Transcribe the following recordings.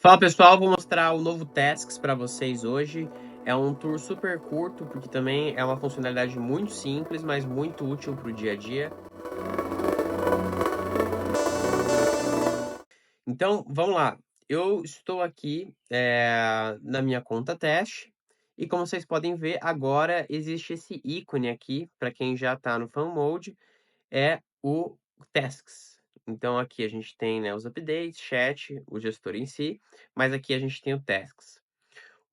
Fala pessoal, vou mostrar o novo Tasks para vocês hoje. É um tour super curto, porque também é uma funcionalidade muito simples, mas muito útil para o dia a dia. Então, vamos lá. Eu estou aqui na minha conta teste, e como vocês podem ver, agora existe esse ícone aqui, para quem já está no Fan Mode, é o Tasks. Então aqui a gente tem, né, os updates, chat, o gestor em si, mas aqui a gente tem o Tasks.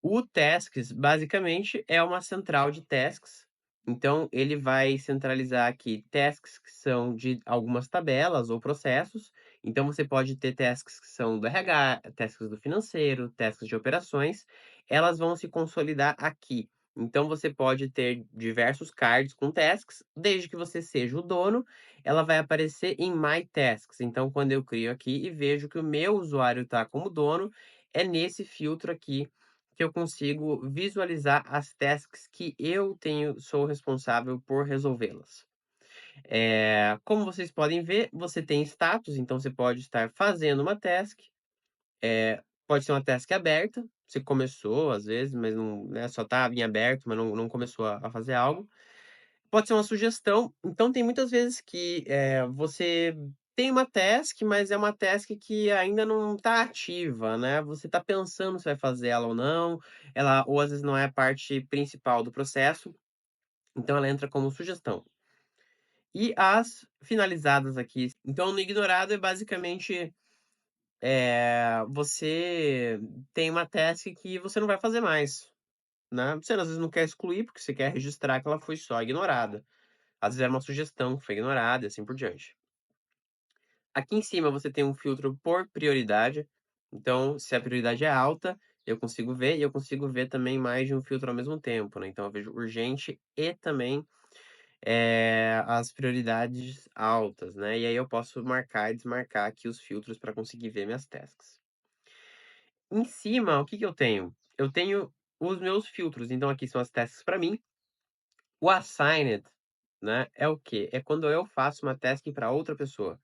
O Tasks, basicamente, é uma central de tasks. Então, ele vai centralizar aqui tasks que são de algumas tabelas ou processos. Então, você pode ter tasks que são do RH, tasks do financeiro, tasks de operações. Elas vão se consolidar aqui. Então, você pode ter diversos cards com tasks, desde que você seja o dono, ela vai aparecer em My Tasks. Então, quando eu crio aqui e vejo que o meu usuário está como dono, é nesse filtro aqui que eu consigo visualizar as tasks que eu sou responsável por resolvê-las. Como vocês podem ver, você tem status, então você pode estar fazendo uma task, pode ser uma task aberta, você começou às vezes, mas não, né, só está em aberto, mas não começou a fazer algo. Pode ser uma sugestão. Então tem muitas vezes que, você tem uma task, mas é uma task que ainda não está ativa, né, você está pensando se vai fazer ela ou não, ela ou às vezes não é a parte principal do processo, então ela entra como sugestão. E as finalizadas aqui, então no ignorado é basicamente, você tem uma task que você não vai fazer mais, né, você às vezes não quer excluir, porque você quer registrar que ela foi só ignorada. Às vezes era uma sugestão que foi ignorada e assim por diante. Aqui em cima você tem um filtro por prioridade, então se a prioridade é alta, eu consigo ver e eu consigo ver também mais de um filtro ao mesmo tempo, né, então eu vejo urgente e também, as prioridades altas, né, e aí eu posso marcar e desmarcar aqui os filtros para conseguir ver minhas tasks. Em cima, o que que eu tenho? Eu tenho os meus filtros, então aqui são as tasks para mim. O assigned, né, é o quê? É quando eu faço uma task para outra pessoa.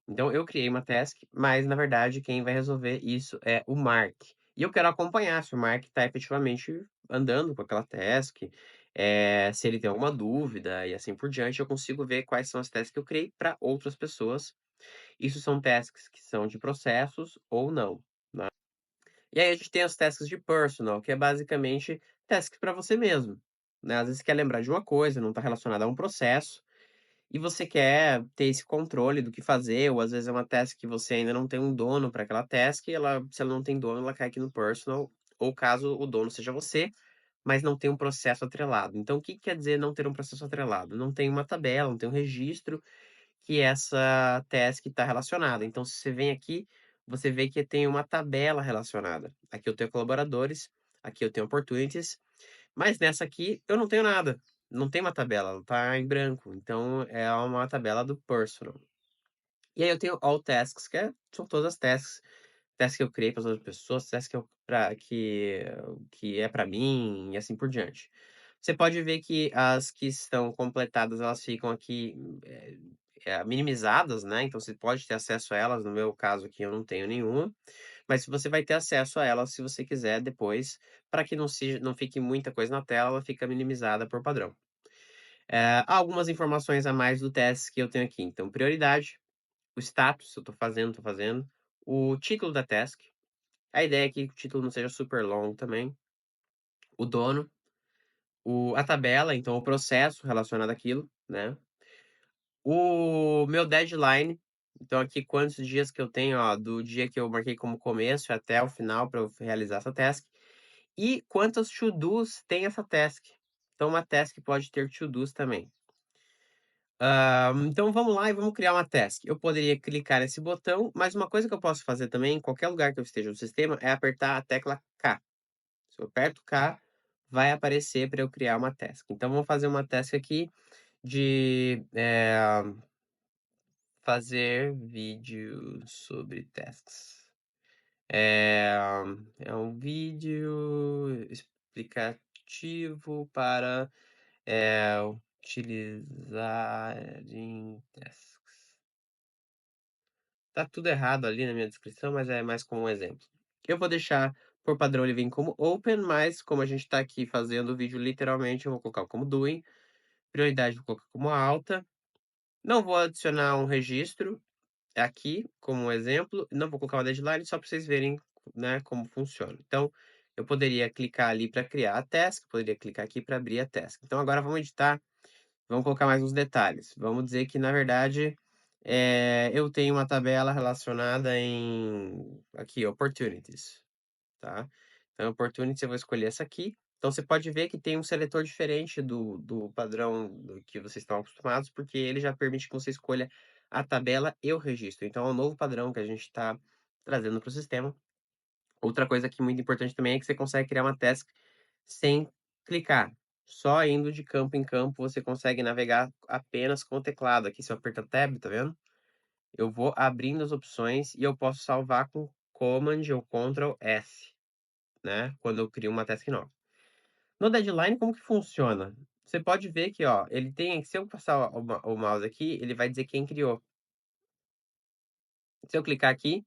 Então eu criei uma task, mas na verdade quem vai resolver isso é o Mark. E eu quero acompanhar se o Mark está efetivamente andando com aquela task, se ele tem alguma dúvida e assim por diante, eu consigo ver quais são as tasks que eu criei para outras pessoas. Isso são tasks que são de processos ou não, né. E aí a gente tem as tasks de personal, que é basicamente tasks para você mesmo, né. Às vezes você quer lembrar de uma coisa, não está relacionada a um processo, e você quer ter esse controle do que fazer, ou às vezes é uma task que você ainda não tem um dono para aquela task, e se ela não tem dono, ela cai aqui no personal, ou caso o dono seja você, mas não tem um processo atrelado. Então, o que quer dizer não ter um processo atrelado? Não tem uma tabela, não tem um registro que essa task está relacionada. Então, se você vem aqui, você vê que tem uma tabela relacionada. Aqui eu tenho colaboradores, aqui eu tenho opportunities, mas nessa aqui eu não tenho nada, não tem uma tabela, ela tá em branco, então é uma tabela do personal. E aí eu tenho all tasks, são todas as tasks que eu criei para as outras pessoas, tasks que é para mim e assim por diante. Você pode ver que as que estão completadas, elas ficam aqui, minimizadas, né, então você pode ter acesso a elas, no meu caso aqui eu não tenho nenhuma. Mas você vai ter acesso a ela se você quiser depois, para que não fique muita coisa na tela, ela fica minimizada por padrão. Há algumas informações a mais do teste que eu tenho aqui, então prioridade, o status, se eu estou fazendo, o título da task, a ideia é que o título não seja super longo também, o dono, a tabela, então o processo relacionado àquilo, né, o meu deadline, então aqui quantos dias que eu tenho, ó, do dia que eu marquei como começo até o final para eu realizar essa task. E quantas to-dos tem essa task. Então uma task pode ter to-dos também. Então vamos lá e vamos criar uma task. Eu poderia clicar nesse botão, mas uma coisa que eu posso fazer também, em qualquer lugar que eu esteja no sistema, é apertar a tecla K. Se eu aperto K, vai aparecer para eu criar uma task. Então vamos fazer uma task aqui de fazer vídeo sobre tasks. É, é um vídeo explicativo para utilizar em tasks. Tá tudo errado ali na minha descrição, mas é mais como um exemplo. Eu vou deixar, por padrão, ele vem como open, mas como a gente está aqui fazendo o vídeo literalmente, eu vou colocar como doing. Prioridade vou colocar como alta. Não vou adicionar um registro aqui, como um exemplo, não vou colocar uma deadline, só para vocês verem, né, como funciona. Então, eu poderia clicar ali para criar a task, poderia clicar aqui para abrir a task. Então agora vamos editar, vamos colocar mais uns detalhes. Vamos dizer que, na verdade, eu tenho uma tabela relacionada em aqui, opportunities, tá? Então, opportunities eu vou escolher essa aqui. Então você pode ver que tem um seletor diferente do padrão do que vocês estão acostumados, porque ele já permite que você escolha a tabela e o registro. Então é um novo padrão que a gente está trazendo para o sistema. Outra coisa que é muito importante também é que você consegue criar uma task sem clicar. Só indo de campo em campo você consegue navegar apenas com o teclado. Aqui se eu apertar Tab, tá vendo? Eu vou abrindo as opções e eu posso salvar com Command ou Ctrl S, né? Quando eu crio uma task nova. No deadline, como que funciona? Você pode ver que, ó, ele tem, se eu passar o mouse aqui, ele vai dizer quem criou. Se eu clicar aqui,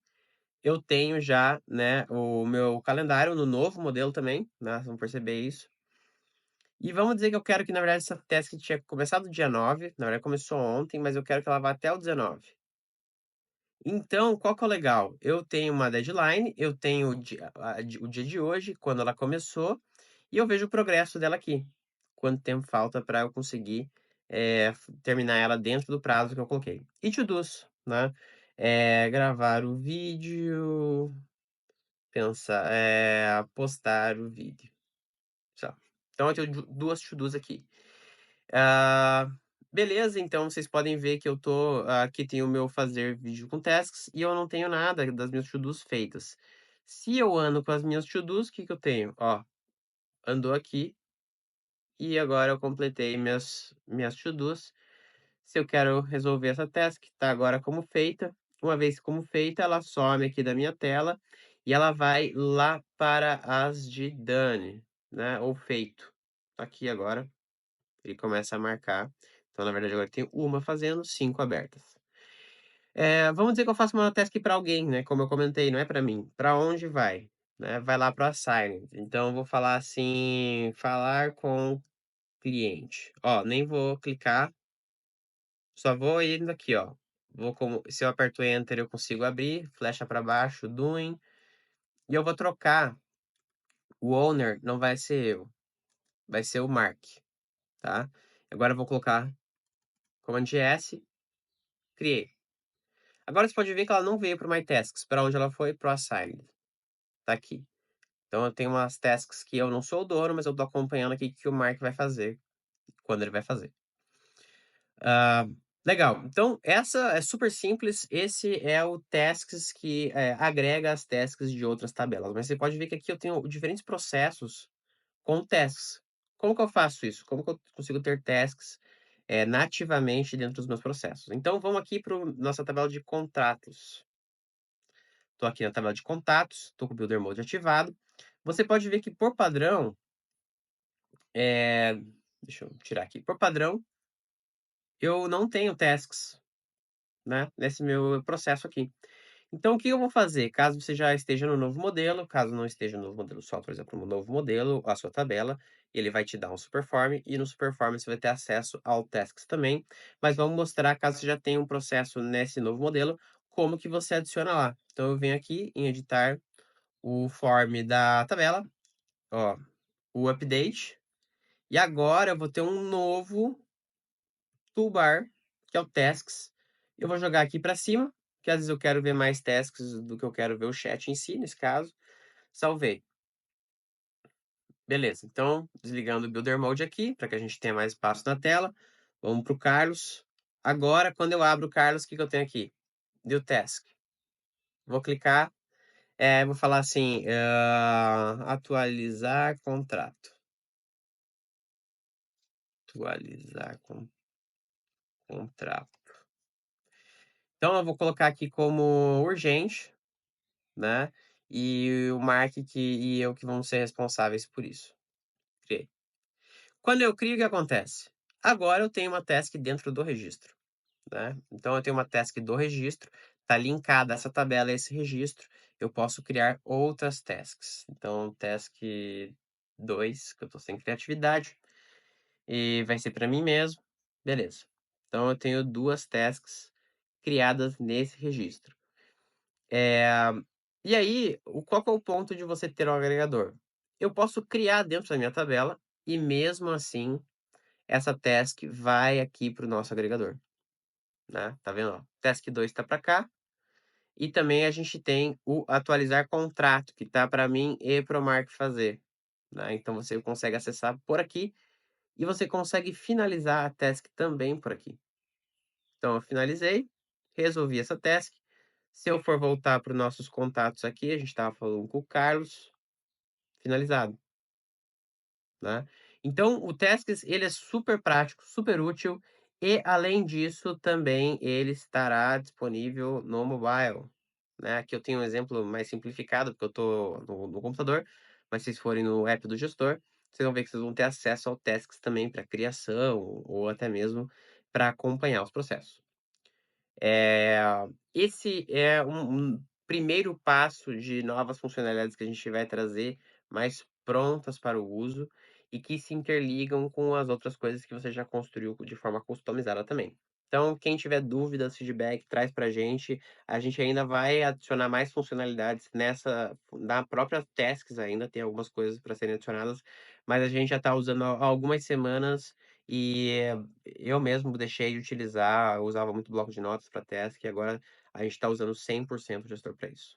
eu tenho já, né, o meu calendário no novo modelo também, né? Vocês vão perceber isso. E vamos dizer que eu quero que, na verdade, essa task tinha começado dia 9, na verdade começou ontem, mas eu quero que ela vá até o 19. Então, qual que é o legal? Eu tenho uma deadline, eu tenho o dia de hoje, quando ela começou, e eu vejo o progresso dela aqui. Quanto tempo falta para eu conseguir terminar ela dentro do prazo que eu coloquei. E to-dos, né? Gravar o vídeo, pensar, postar o vídeo. Só. Então eu tenho duas to-dos aqui. Ah, beleza, então vocês podem ver que eu tô aqui tem o meu fazer vídeo com tasks e eu não tenho nada das minhas to-dos feitas. Se eu ando com as minhas to-dos, o que que eu tenho? Ó, andou aqui e agora eu completei minhas to-dos. Se eu quero resolver essa task, tá agora como feita. Uma vez como feita, ela some aqui da minha tela e ela vai lá para as de done, né? Ou feito. Tá aqui agora. Ele começa a marcar. Então, na verdade, agora tem uma fazendo, 5 abertas. Vamos dizer que eu faço uma task para alguém, né? Como eu comentei, não é para mim. Para onde vai? Né? Vai lá para o assignment. Então, eu vou falar assim, falar com cliente. Ó, nem vou clicar, só vou indo aqui, ó. Se eu aperto Enter, eu consigo abrir, flecha para baixo, doing, e eu vou trocar. O owner não vai ser eu, vai ser o Mark, tá? Agora eu vou colocar Command S, criei. Agora você pode ver que ela não veio para o My Tasks. Para onde ela foi? Para o Assigned. Tá aqui. Então eu tenho umas tasks que eu não sou o dono, mas eu tô acompanhando aqui o que o Mark vai fazer, quando ele vai fazer. Ah, legal. Então essa é super simples. Esse é o tasks que agrega as tasks de outras tabelas. Mas você pode ver que aqui eu tenho diferentes processos com tasks. Como que eu faço isso? Como que eu consigo ter tasks nativamente dentro dos meus processos? Então vamos aqui para nossa tabela de contratos. Estou aqui na tabela de contatos, estou com o Builder Mode ativado. Você pode ver que por padrão, deixa eu tirar aqui, por padrão, eu não tenho tasks, né, nesse meu processo aqui. Então, o que eu vou fazer? Caso você já esteja no novo modelo, caso não esteja no novo modelo, só, por exemplo, no novo modelo, a sua tabela, ele vai te dar um Superform, e no Superform você vai ter acesso ao Tasks também, mas vamos mostrar, caso você já tenha um processo nesse novo modelo, como que você adiciona lá. Então, eu venho aqui em editar o form da tabela, ó, o update, e agora eu vou ter um novo toolbar, que é o tasks. Eu vou jogar aqui para cima, que às vezes eu quero ver mais tasks do que eu quero ver o chat em si, nesse caso. Salvei. Beleza, então desligando o Builder Mode aqui, para que a gente tenha mais espaço na tela. Vamos para o Carlos. Agora, quando eu abro o Carlos, o que que eu tenho aqui? New Task. Vou clicar, vou falar assim, atualizar contrato. Atualizar contrato. Então eu vou colocar aqui como urgente, né? E o Mark e eu que vamos ser responsáveis por isso. Criei. Quando eu crio, o que acontece? Agora eu tenho uma task dentro do registro, né? Então eu tenho uma task do registro, tá linkada essa tabela a esse registro. eu posso criar outras tasks. Então, task 2 que eu tô sem criatividade, e vai ser para mim mesmo, beleza. Então eu tenho 2 tasks criadas nesse registro. Eh, e aí, qual que é o ponto de você ter um agregador? Eu posso criar dentro da minha tabela e mesmo assim, essa task vai aqui para o nosso agregador, né, tá vendo, ó, task 2 tá para cá, e também a gente tem o atualizar contrato, que tá para mim e para o Mark fazer, né, então você consegue acessar por aqui, e você consegue finalizar a task também por aqui. Então eu finalizei, resolvi essa task. Se eu for voltar para os nossos contatos aqui, a gente estava falando com o Carlos, finalizado, né. Então o Tasks ele é super prático, super útil e além disso também ele estará disponível no mobile, né. Aqui eu tenho um exemplo mais simplificado, porque eu estou no computador, mas se vocês forem no app do gestor, vocês vão ver que vocês vão ter acesso ao Tasks também para criação ou até mesmo para acompanhar os processos. Eh, esse é um primeiro passo de novas funcionalidades que a gente vai trazer mais prontas para o uso e que se interligam com as outras coisas que você já construiu de forma customizada também. Então, quem tiver dúvidas, feedback, traz pra gente. A gente ainda vai adicionar mais funcionalidades na própria Tasks ainda, tem algumas coisas para serem adicionadas, mas a gente já está usando há algumas semanas e eu mesmo deixei de utilizar, eu usava muito bloco de notas para task e agora a gente está usando 100% o gestor para isso.